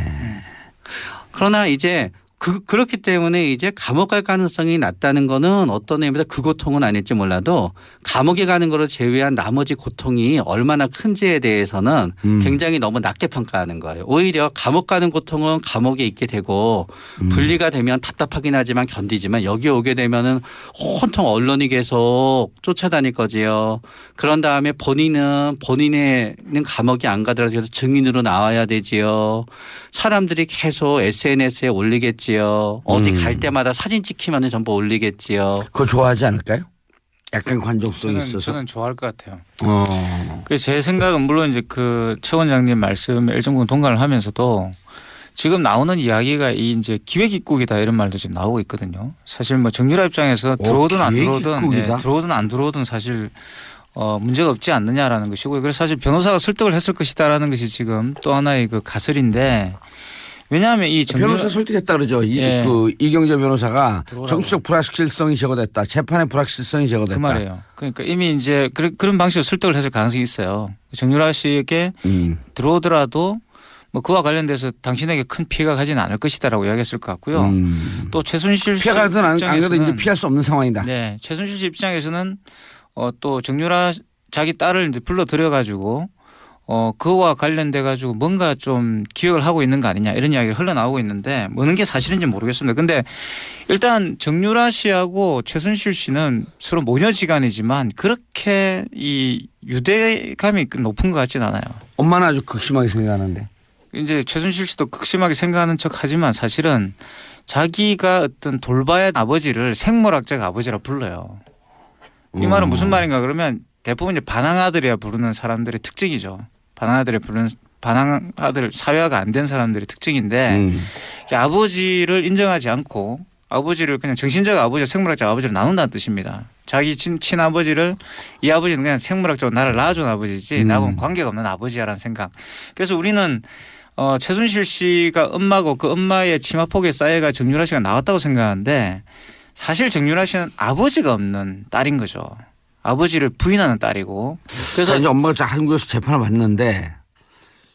그러나 이제 그렇기 때문에 이제 감옥 갈 가능성이 낮다는 거는 어떤 의미에서 그 고통은 아닐지 몰라도 감옥에 가는 거를 제외한 나머지 고통이 얼마나 큰지에 대해서는 굉장히 너무 낮게 평가하는 거예요. 오히려 감옥 가는 고통은 감옥에 있게 되고 분리가 되면 답답하긴 하지만 견디지만 여기 오게 되면은 온통 언론이 계속 쫓아다닐 거지요. 그런 다음에 본인은 감옥에 안 가더라도 계속 증인으로 나와야 되지요. 사람들이 계속 SNS에 올리겠지요. 어디 갈 때마다 사진 찍히면 전부 올리겠지요. 그거 좋아하지 않을까요? 약간 관종성이 있어서. 저는 좋아할 것 같아요. 어. 그래서 제 생각은 물론 이제 그 최 원장님 말씀에 일정 부분 동감을 하면서도 지금 나오는 이야기가 이 이제 기획입국이다 이런 말도 지금 나오고 있거든요. 사실 뭐 정유라 입장에서 들어오든 안 들어오든 들어오든 안 들어오든 사실 문제가 없지 않느냐라는 것이고요. 그래서 사실 변호사가 설득을 했을 것이다라는 것이 지금 또 하나의 그 가설인데 왜냐하면 이 변호사 설득했다 그러죠. 예. 그 이경재 변호사가 들어오라고. 정치적 불확실성이 제거됐다. 재판의 불확실성이 제거됐다. 그 말이에요. 그러니까 이미 이제 그런 방식으로 설득을 했을 가능성이 있어요. 정유라 씨에게 들어오더라도 뭐 그와 관련돼서 당신에게 큰 피해가 가지는 않을 것이다라고 이야기했을 것 같고요. 또 최순실 씨 피해가 가든 안 가든 입장에서는 이제 피할 수 없는 상황이다. 네, 최순실 씨 입장에서는 또 정유라 자기 딸을 이제 불러 들여 가지고 그와 관련돼 가지고 뭔가 좀 기획을 하고 있는 거 아니냐 이런 이야기가 흘러나오고 있는데 뭐는 게 사실인지 모르겠습니다. 근데 일단 정유라 씨하고 최순실 씨는 서로 모녀지간이지만 그렇게 이 유대감이 높은 것 같진 않아요. 엄마는 아주 극심하게 생각하는데. 이제 최순실 씨도 극심하게 생각하는 척하지만 사실은 자기가 어떤 돌봐야 아버지를 생물학적 아버지라 불러요. 이 말은 무슨 말인가 그러면 대부분 이제 반항아들이야 부르는 사람들의 특징이죠. 반항아들 사회화가 안 된 사람들의 특징인데 아버지를 인정하지 않고 아버지를 그냥 정신적 아버지와 생물학적 아버지로 나눈다는 뜻입니다. 자기 친아버지를 이 아버지는 그냥 생물학적으로 나를 낳아준 아버지지 나하고는 관계가 없는 아버지야라는 생각. 그래서 우리는 최순실 씨가 엄마고 그 엄마의 치마폭에 쌓여가 정유라 씨가 나왔다고 생각하는데 사실 정유라 씨는 아버지가 없는 딸인 거죠. 아버지를 부인하는 딸이고. 그래서 이제 엄마가 한국에서 재판을 받는데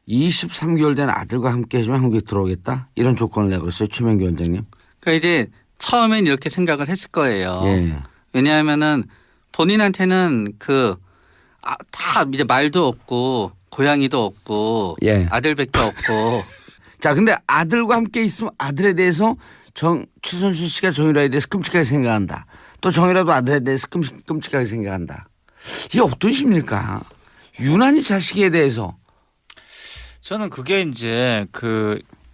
23개월 된 아들과 함께 해주면 한국에 들어오겠다 이런 조건을 내걸었어요. 최명기 원장님. 그러니까 이제 처음엔 이렇게 생각을 했을 거예요. 예. 왜냐하면은 본인한테는 다 이제 말도 없고 고양이도 없고 예. 아들밖에 없고. 자, 근데 아들과 함께 있으면 아들에 대해서 최순실 씨가 정유라에 대해서 끔찍하게 생각한다. 또 정유라도 아들에 대해서 끔찍하게 생각한다. 이게 어떤 심리일까? 유난히 자식에 대해서. 저는 그게 이제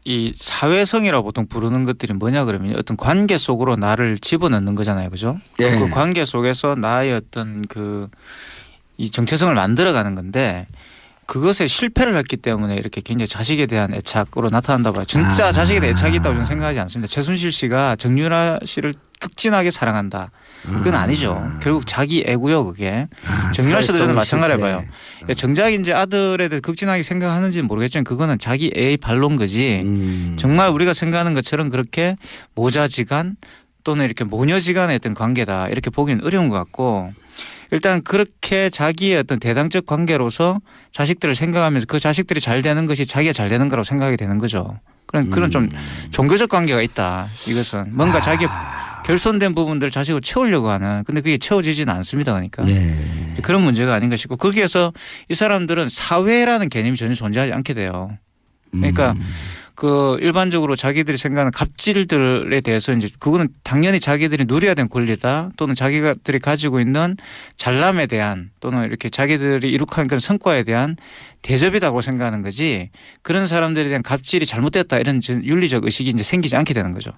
이 사회성이라고 보통 부르는 것들이 뭐냐 그러면 어떤 관계 속으로 나를 집어넣는 거잖아요. 그죠? 예. 그 관계 속에서 나의 어떤 이 정체성을 만들어가는 건데 그것에 실패를 했기 때문에 이렇게 굉장히 자식에 대한 애착으로 나타난다 봐요. 진짜 자식에 대한 애착이 있다고 저는 생각하지 않습니다. 최순실 씨가 정유라 씨를 극진하게 사랑한다. 그건 아니죠. 결국 자기 애고요 그게. 정유라 씨도 저는 마찬가지로 봐요. 정작 이제 아들에 대해 극진하게 생각하는지는 모르겠지만 그거는 자기 애의 발로인 거지. 정말 우리가 생각하는 것처럼 그렇게 모자지간 또는 이렇게 모녀지간의 어떤 관계다 이렇게 보기는 어려운 것 같고 일단 그렇게 자기의 어떤 대당적 관계로서 자식들을 생각하면서 그 자식들이 잘 되는 것이 자기가 잘 되는 거라고 생각이 되는 거죠. 그런 좀 종교적 관계가 있다. 이것은 뭔가 자기의 결손된 부분들을 자식으로 채우려고 하는 근데 그게 채워지지는 않습니다. 그러니까 예. 그런 문제가 아닌가 싶고 거기에서 이 사람들은 사회라는 개념이 전혀 존재하지 않게 돼요. 그러니까 일반적으로 자기들이 생각하는 갑질들에 대해서 이제 그거는 당연히 자기들이 누려야 되는 권리다 또는 자기들이 가지고 있는 잘남에 대한 또는 이렇게 자기들이 이룩한 그런 성과에 대한 대접이라고 생각하는 거지 그런 사람들에 대한 갑질이 잘못됐다 이런 윤리적 의식이 이제 생기지 않게 되는 거죠.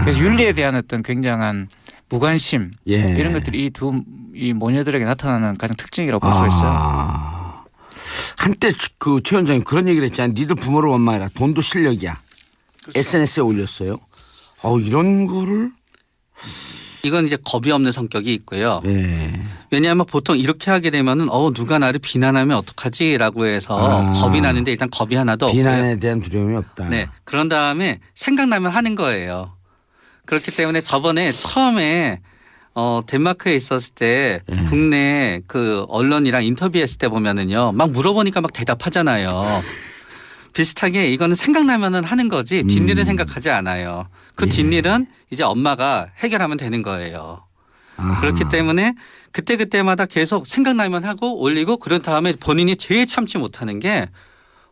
그래서 윤리에 대한 어떤 굉장한 무관심 이런 것들이 이 모녀들에게 나타나는 가장 특징이라고 볼 수 있어요. 한때 최 원장님 그런 얘기를 했잖아요. 니들 부모를 원망해라. 돈도 실력이야. 그렇죠. SNS에 올렸어요. 이런 거를. 이건 이제 겁이 없는 성격이 있고요. 예. 왜냐하면 보통 이렇게 하게 되면은 누가 나를 비난하면 어떡하지라고 해서 겁이 나는데 일단 겁이 하나도 없고요. 비난에 대한 두려움이 없다. 네. 그런 다음에 생각나면 하는 거예요. 그렇기 때문에 저번에 처음에 덴마크에 있었을 때 국내 언론이랑 인터뷰했을 때 보면은요 막 물어보니까 막 대답하잖아요. 비슷하게 이거는 생각나면은 하는 거지 뒷일은 생각하지 않아요. 그 예. 뒷일은 이제 엄마가 해결하면 되는 거예요. 아하. 그렇기 때문에 그때그때마다 계속 생각나면 하고 올리고 그런 다음에 본인이 제일 참지 못하는 게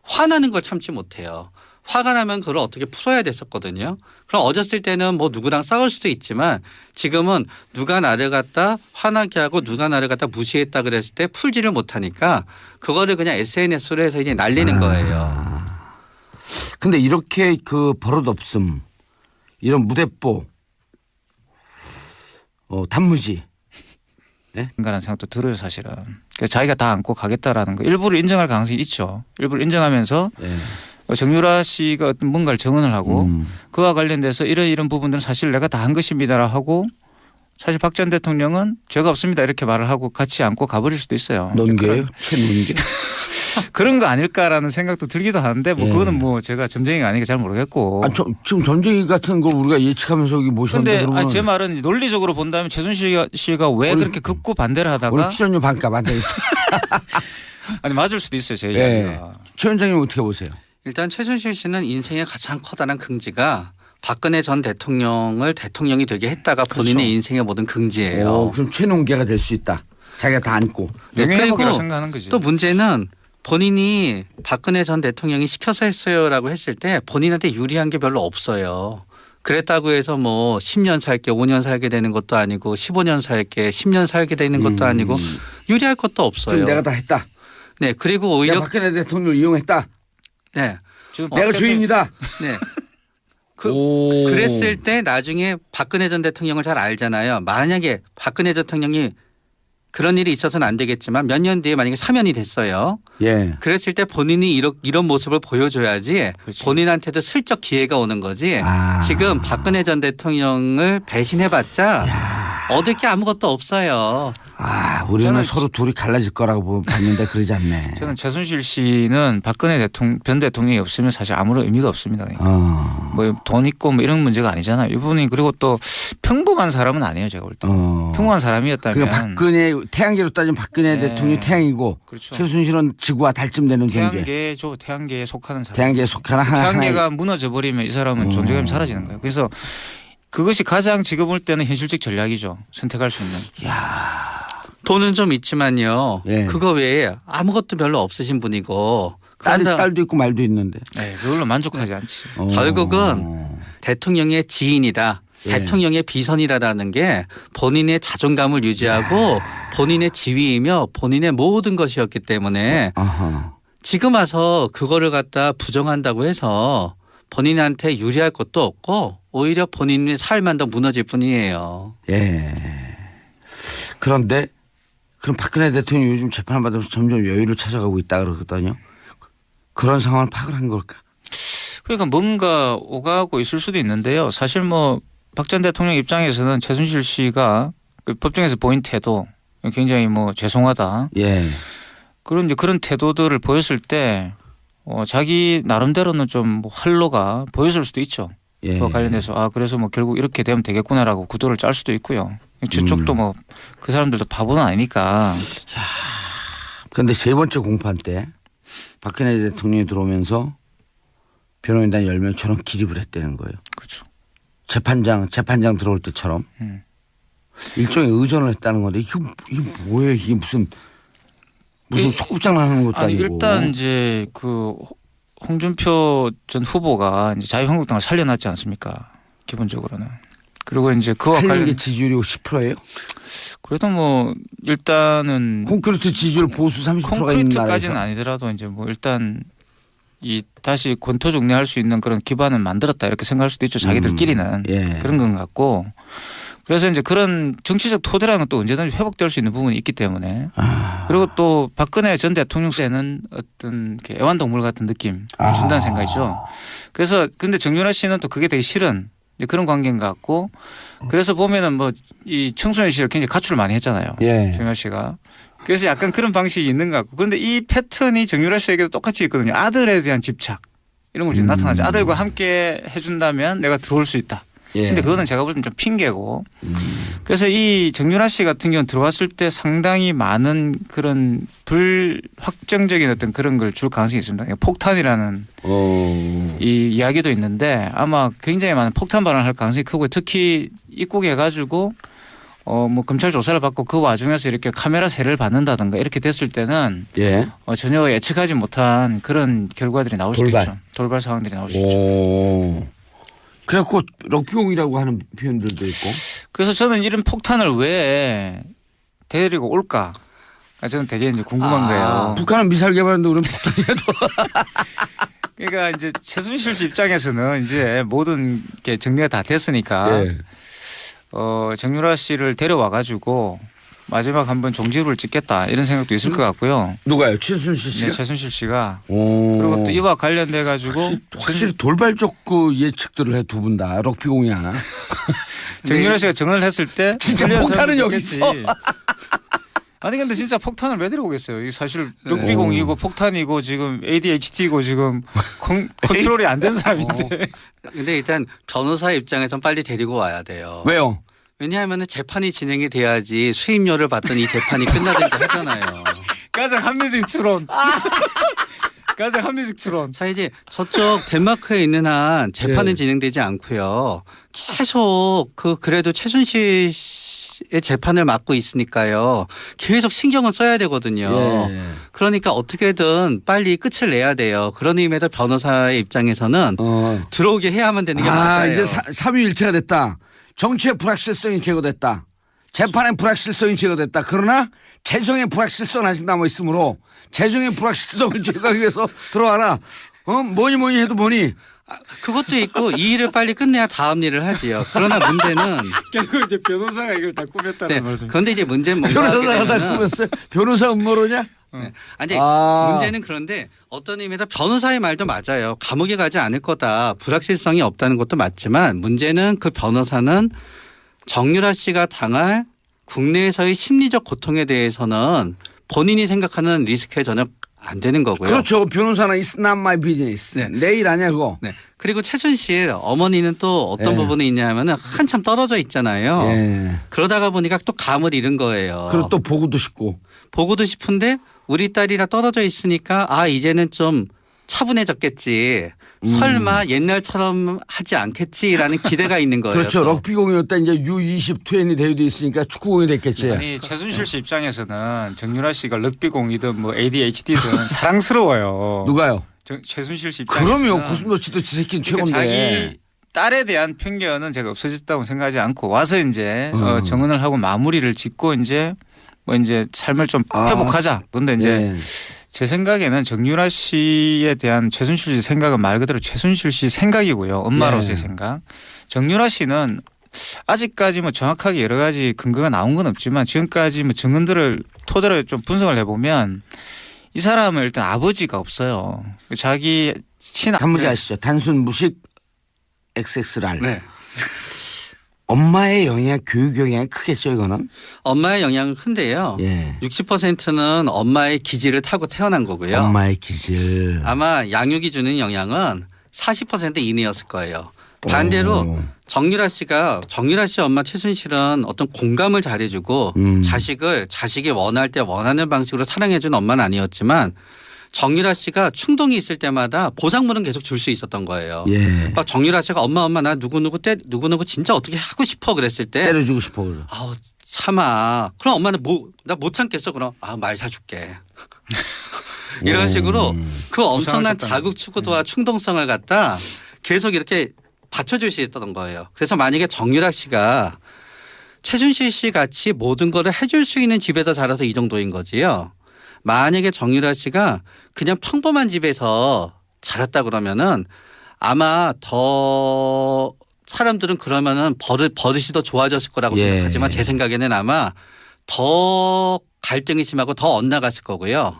화나는 걸 참지 못해요. 화가 나면 그걸 어떻게 풀어야 됐었거든요. 그럼 어렸을 때는 뭐 누구랑 싸울 수도 있지만 지금은 누가 나를 갖다 화나게 하고 누가 나를 갖다 무시했다 그랬을 때 풀지를 못하니까 그거를 그냥 SNS로 해서 이제 날리는 거예요. 근데 이렇게 그 버릇 없음, 이런 무대뽀, 단무지. 인간한 생각도 들어요 사실은. 그래서 자기가 다 안고 가겠다라는 거 일부러 인정할 가능성이 있죠. 일부러 인정하면서 예. 정유라 씨가 어떤 뭔가를 정언을 하고 그와 관련돼서 이런 부분들은 사실 내가 다 한 것입니다라 하고 사실 박 전 대통령은 죄가 없습니다 이렇게 말을 하고 같이 안고 가버릴 수도 있어요. 논개요? 최논개? 그런 거 아닐까라는 생각도 들기도 하는데 뭐 예. 그거는 뭐 제가 점쟁이가 아니니까 잘 모르겠고. 지금 점쟁이 같은 걸 우리가 예측하면서 여기 모셨는데 근데 그러면 제 말은 이제 논리적으로 본다면 최순실 씨가 왜 우리- 그렇게 극구 반대를 우리 하다가 출연료 반값 안 되겠어. 아니 맞을 수도 있어요 제 예. 이야기가. 최 원장님 어떻게 보세요? 일단 최순실 씨는 인생의 가장 커다란 긍지가 박근혜 전 대통령을 대통령이 되게 했다가 본인의 그렇죠. 인생의 모든 긍지예요. 그럼 최논개가 될 수 있다. 자기가 다 안고. 네, 명예회복이라고 그리고 생각하는 거지. 또 문제는 본인이 박근혜 전 대통령이 시켜서 했어요라고 했을 때 본인한테 유리한 게 별로 없어요. 그랬다고 해서 뭐 10년 살게 5년 살게 되는 것도 아니고 15년 살게 10년 살게 되는 것도 아니고 유리할 것도 없어요. 그럼 내가 다 했다. 네, 그리고 오히려 내가 박근혜 대통령을 이용했다. 네, 지금 내가 박 대통령- 주인이다. 네. 오. 그랬을 때 나중에 박근혜 전 대통령을 잘 알잖아요. 만약에 박근혜 전 대통령이 그런 일이 있어서는 안 되겠지만 몇 년 뒤에 만약에 사면이 됐어요. 예. 그랬을 때 본인이 이런 모습을 보여줘야지 그렇지. 본인한테도 슬쩍 기회가 오는 거지. 아. 지금 박근혜 전 대통령을 배신해봤자 얻을 게 아무것도 없어요. 우리는 저는 서로 둘이 갈라질 거라고 봤는데 그러지 않네. 저는 최순실 씨는 박근혜 전 대통령이 없으면 사실 아무런 의미가 없습니다. 그러니까. 뭐 돈 있고 뭐 이런 문제가 아니잖아요. 이분이 그리고 또 평범한 사람은 아니에요. 제가 볼 때. 평범한 사람이었다면. 그러니까 박근혜 태양계로 따지면 박근혜 네. 대통령이 태양이고 그렇죠. 최순실은 지구와 달쯤 되는 존재. 태양계죠. 태양계에 속하는 사람. 태양계에 속하는 태양계가 하나의 무너져 버리면 이 사람은 존재감이 사라지는 거예요. 그래서 그것이 가장 지금 볼 때는 현실적 전략이죠. 선택할 수 있는. 돈은 좀 있지만요. 예. 그거 외에 아무것도 별로 없으신 분이고. 딸도 있고 말도 있는데. 네, 그걸로 만족하지 않지. 결국은 대통령의 지인이다. 예. 대통령의 비선이라는 게 본인의 자존감을 유지하고 본인의 지위이며 본인의 모든 것이었기 때문에 아하. 지금 와서 그거를 갖다 부정한다고 해서 본인한테 유리할 것도 없고 오히려 본인의 삶만 더 무너질 뿐이에요. 예. 그런데 그럼 박근혜 대통령이 요즘 재판을 받으면서 점점 여유를 찾아가고 있다 그러거든요. 그런 상황을 파악을 한 걸까? 그러니까 뭔가 오가고 있을 수도 있는데요. 사실 뭐 박 전 대통령 입장에서는 최순실 씨가 그 법정에서 보인 태도 굉장히 뭐 죄송하다. 예. 그런 태도들을 보였을 때 자기 나름대로는 좀뭐 활로가 보였을 수도 있죠. 예. 그와 관련돼서 그래서 뭐 결국 이렇게 되면 되겠구나라고 구도를 짤 수도 있고요. 저쪽도 뭐 그 사람들도 바보는 아니니까. 그런데 세 번째 공판 때 박근혜 대통령이 들어오면서 변호인단 10명처럼 기립을 했다는 거예요. 그렇죠. 재판장 들어올 때처럼 일종의 의전을 했다는 건데 이게 뭐예요? 이게 무슨 소꿉장난 하는 것도 아니 아니고. 일단 이제 그 홍준표 전 후보가 이제 자유한국당을 살려놨지 않습니까? 기본적으로는. 그리고 이제 그와 살리는 관련 게 지지율이 10%예요? 그래도 뭐 일단은 콘크리트 지지율 보수 30%가 있는 콘크리트까지는 나라에서 아니더라도 이제 뭐 일단 이 다시 권토중례할 수 있는 그런 기반을 만들었다 이렇게 생각할 수도 있죠. 자기들끼리는 예. 그런 건 같고. 그래서 이제 그런 정치적 토대라는 건 또 언제든지 회복될 수 있는 부분이 있기 때문에 그리고 또 박근혜 전 대통령에는 어떤 이렇게 애완동물 같은 느낌 준다는 생각이죠. 그래서 근데 정윤아 씨는 또 그게 되게 싫은 이제 그런 관계인 것 같고 그래서 보면은 뭐 이 청소년 시절 굉장히 가출을 많이 했잖아요. 예. 정윤아 씨가. 그래서 약간 그런 방식이 있는 것 같고 그런데 이 패턴이 정유라 씨에게도 똑같이 있거든요. 아들에 대한 집착 이런 걸 지금 나타나죠. 아들과 함께 해준다면 내가 들어올 수 있다. 예. 근데 그거는 제가 볼 땐 좀 핑계고. 그래서 이 정유라 씨 같은 경우는 들어왔을 때 상당히 많은 그런 불확정적인 어떤 그런 걸 줄 가능성이 있습니다. 폭탄이라는 이 이야기도 있는데 아마 굉장히 많은 폭탄 발언을 할 가능성이 크고 특히 입국해 가지고 뭐 검찰 조사를 받고 그 와중에서 이렇게 카메라 세례를 받는다든가 이렇게 됐을 때는 예. 전혀 예측하지 못한 그런 결과들이 나올 수도 돌발. 있죠. 돌발 상황들이 나올 수 있죠. 오. 그래갖고 럭비공이라고 하는 표현들도 있고. 그래서 저는 이런 폭탄을 왜 데리고 올까? 저는 되게 이제 궁금한 거예요. 북한은 미사일 개발하는데 우리는 폭탄이라도. 그러니까 이제 최순실 씨 입장에서는 이제 모든 게 정리가 다 됐으니까 예. 정유라 씨를 데려와 가지고 마지막 한번 종지부를 찍겠다 이런 생각도 있을 것 같고요. 누가요? 최순실 씨가? 네, 최순실 씨가 오. 그리고 또 이와 관련돼 가지고 확실히 돌발적 그 예측들을 해 두 분 다 럭비공이야. 정유라 씨가 정을 했을 때 진짜 불리한 폭탄은 사람도 여기 있겠지. 있어. 아니 근데 진짜 폭탄을 왜 데려오겠어요? 이 사실 럭비공이고 폭탄이고 지금 ADHD고 지금 컨트롤이 안 된 사람인데. 근데 일단 변호사 입장에선 빨리 데리고 와야 돼요. 왜요? 왜냐하면 재판이 진행이 돼야지 수임료를 받던 이 재판이 끝나든지 하잖아요. 가장 합리적 추론. 가장 합리적 추론. 자 이제 저쪽 덴마크에 있는 한 재판은 예. 진행되지 않고요. 계속 그래도 최순실 씨의 재판을 맡고 있으니까요. 계속 신경을 써야 되거든요. 예. 그러니까 어떻게든 빨리 끝을 내야 돼요. 그런 의미에서 변호사의 입장에서는 들어오게 해야만 되는 게 맞아요. 이제 삼위일체가 됐다. 정치의 불확실성이 제거됐다. 재판의 불확실성이 제거됐다. 그러나 재정의 불확실성은 아직 남아 있으므로 재정의 불확실성을 제거하기 위해서 들어와라. 뭐니 해도 뭐니. 그것도 있고 이 일을 빨리 끝내야 다음 일을 하지요. 그러나 문제는 결국 이제 변호사가 이걸 다 꾸몄다는 네, 말씀. 그런데 이제 문제는 뭔가 하게 변호사가 다 되면은 꾸몄어요? 변호사 음모론이야? 네. 아니 아. 문제는 그런데 어떤 의미에서 변호사의 말도 맞아요. 감옥에 가지 않을 거다. 불확실성이 없다는 것도 맞지만 문제는 그 변호사는 정유라 씨가 당할 국내에서의 심리적 고통에 대해서는 본인이 생각하는 리스크에 전혀 안 되는 거고요. 그렇죠. 변호사는 it's not my business. 네. 내일 아니야 그거. 네. 그리고 최순실 어머니는 또 어떤 예. 부분이 있냐면은 한참 떨어져 있잖아요. 예. 그러다가 보니까 또 감을 잃은 거예요. 그리고 또 보고도 싶고. 보고도 싶은데 우리 딸이라 떨어져 있으니까 이제는 좀 차분해졌겠지. 설마 옛날처럼 하지 않겠지라는 기대가 있는 거예요. 그렇죠. 또. 럭비공이었다 이제 U20 대회도 있으니까 축구공이 됐겠지. 아니 최순실 씨 입장에서는 정유라 씨가 럭비공이든 뭐 ADHD든 사랑스러워요. 누가요? 최순실 씨 입장에서는. 그럼요. 고슴도치도 지 새끼는 그러니까 최고인데. 자기 딸에 대한 편견은 제가 없어졌다고 생각하지 않고 와서 이제 정언을 하고 마무리를 짓고 이제 뭐 이제 삶을 좀 회복하자. 그런데 이제 예. 제 생각에는 정유라 씨에 대한 최순실 씨 생각은 말 그대로 최순실 씨 생각이고요. 엄마로서의 예. 생각. 정유라 씨는 아직까지 뭐 정확하게 여러 가지 근거가 나온 건 없지만 지금까지 뭐 증언들을 토대로 좀 분석을 해보면 이 사람은 일단 아버지가 없어요. 자기 한 문제 아시죠? 단순 무식 XX랄. 네. 엄마의 영향, 교육 영향이 크겠죠 이거는. 엄마의 영향은 큰데요. 예. 60%는 엄마의 기질을 타고 태어난 거고요. 엄마의 기질. 아마 양육이 주는 영향은 40% 이내였을 거예요. 반대로 정유라 씨 엄마 최순실은 어떤 공감을 잘해주고 자식이 원할 때 원하는 방식으로 사랑해준 엄마는 아니었지만 정유라 씨가 충동이 있을 때마다 보상물은 계속 줄 수 있었던 거예요. 예. 막 정유라 씨가 엄마 나 누구누구 진짜 어떻게 하고 싶어 그랬을 때 때려주고 싶어. 그래. 참아. 그럼 엄마는 나 못 참겠어. 그럼 말 사줄게. 이런 식으로 그 엄청난 자극 추구도와 충동성을 갖다 계속 이렇게 받쳐줄 수 있었던 거예요. 그래서 만약에 정유라 씨가 최순실 씨 같이 모든 거를 해줄 수 있는 집에서 자라서 이 정도인 거지요. 만약에 정유라 씨가 그냥 평범한 집에서 자랐다 그러면은 아마 더 사람들은 그러면은 버릇이 더 좋아졌을 거라고 예. 생각하지만 제 생각에는 아마 더 갈등이 심하고 더 엇나갔을 거고요.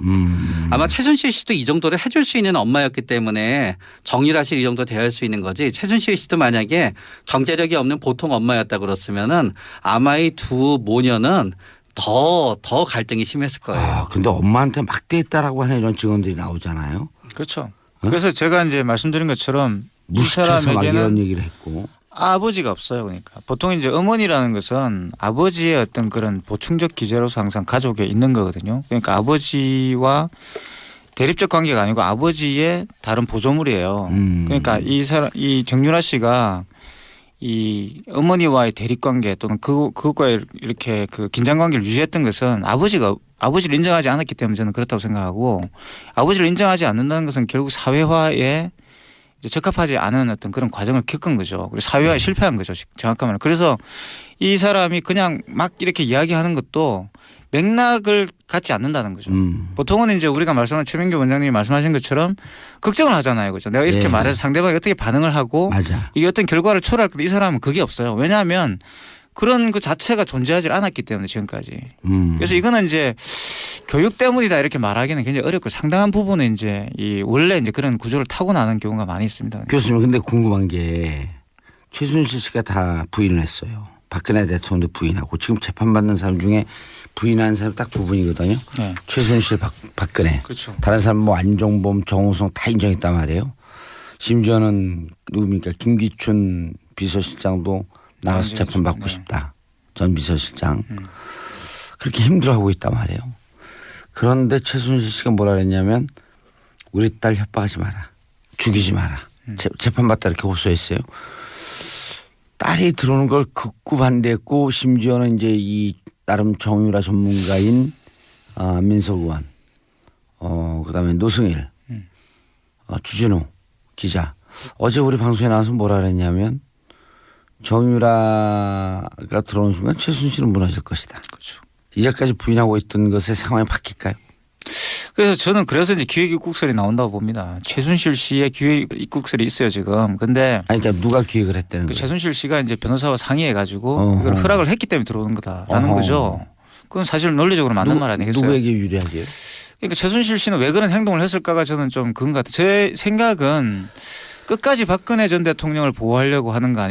아마 최순실 씨도 이 정도를 해줄 수 있는 엄마였기 때문에 정유라 씨 이 정도 대할 수 있는 거지. 최순실 씨도 만약에 경제력이 없는 보통 엄마였다 그랬으면은 아마 이 두 모녀는 더 갈등이 심했을 거예요. 근데 엄마한테 막대했다라고 하는 이런 증언들이 나오잖아요. 그렇죠. 그래서 제가 이제 말씀드린 것처럼 이 무식해서 막 이런 사람에게는 얘기를 했고. 아버지가 없어요. 그러니까 보통 이제 어머니라는 것은 아버지의 어떤 그런 보충적 기제로서 항상 가족에 있는 거거든요. 그러니까 아버지와 대립적 관계가 아니고 아버지의 다른 보조물이에요. 그러니까 이 정유라 씨가 이 어머니와의 대립 관계 또는 그것과 이렇게 그 긴장 관계를 유지했던 것은 아버지를 인정하지 않았기 때문에 저는 그렇다고 생각하고, 아버지를 인정하지 않는다는 것은 결국 사회화에 이제 적합하지 않은 어떤 그런 과정을 겪은 거죠. 그리고 사회화에 실패한 거죠. 정확한 말로. 그래서 이 사람이 그냥 막 이렇게 이야기하는 것도 맥락을 갖지 않는다는 거죠. 보통은 이제 우리가 말씀한 최민규 원장님이 말씀하신 것처럼 걱정을 하잖아요. 그죠? 내가 이렇게 예. 말해서 상대방이 어떻게 반응을 하고 맞아. 이게 어떤 결과를 초래할 건데 이 사람은 그게 없어요. 왜냐하면 그런 그 자체가 존재하지 않았기 때문에 지금까지. 그래서 이거는 이제 교육 때문이다 이렇게 말하기는 굉장히 어렵고, 상당한 부분은 이제 이 원래 이제 그런 구조를 타고나는 경우가 많이 있습니다. 교수님, 근데 궁금한 게 최순실 씨가 다 부인을 했어요. 박근혜 대통령도 부인하고 지금 재판받는 사람 중에 부인하는 사람 딱 두 분이거든요. 네. 최순실, 박근혜. 그렇죠. 다른 사람 뭐 안종범, 정호성 다 인정했단 말이에요. 심지어는 누굽니까? 김기춘 비서실장도 나가서 재판 받고 싶다. 전 비서실장. 그렇게 힘들어하고 있단 말이에요. 그런데 최순실 씨가 뭐라 그랬냐면 우리 딸 협박하지 마라. 죽이지 마라. 재판받다 이렇게 호소했어요. 딸이 들어오는 걸 극구 반대했고, 심지어는 이제 이 나름 정유라 전문가인 민석 의원, 그다음에 노승일, 주진우 기자, 어제 우리 방송에 나와서 뭐라 그랬냐면 정유라가 들어오는 순간 최순실은 무너질 것이다. 그렇죠. 이제까지 부인하고 있던 것의 상황이 바뀔까요? 그래서 저는 그래서 이제 기획 입국설이 나온다고 봅니다. 최순실 씨의 기획 입국설이 있어요 지금. 근데 아니, 그러니까 누가 기획을 했다는 그 거예요? 최순실 씨가 이제 변호사와 상의해가지고 이걸 허락을 했기 때문에 들어오는 거다라는 어허. 거죠. 그건 사실 논리적으로 맞는 말 아니겠어요? 누구에게 유리하게요? 그러니까 최순실 씨는 왜 그런 행동을 했을까가 저는 좀 그런 것 같아요. 제 생각은 끝까지 박근혜 전 대통령을 보호하려고 하는 거 아닌가.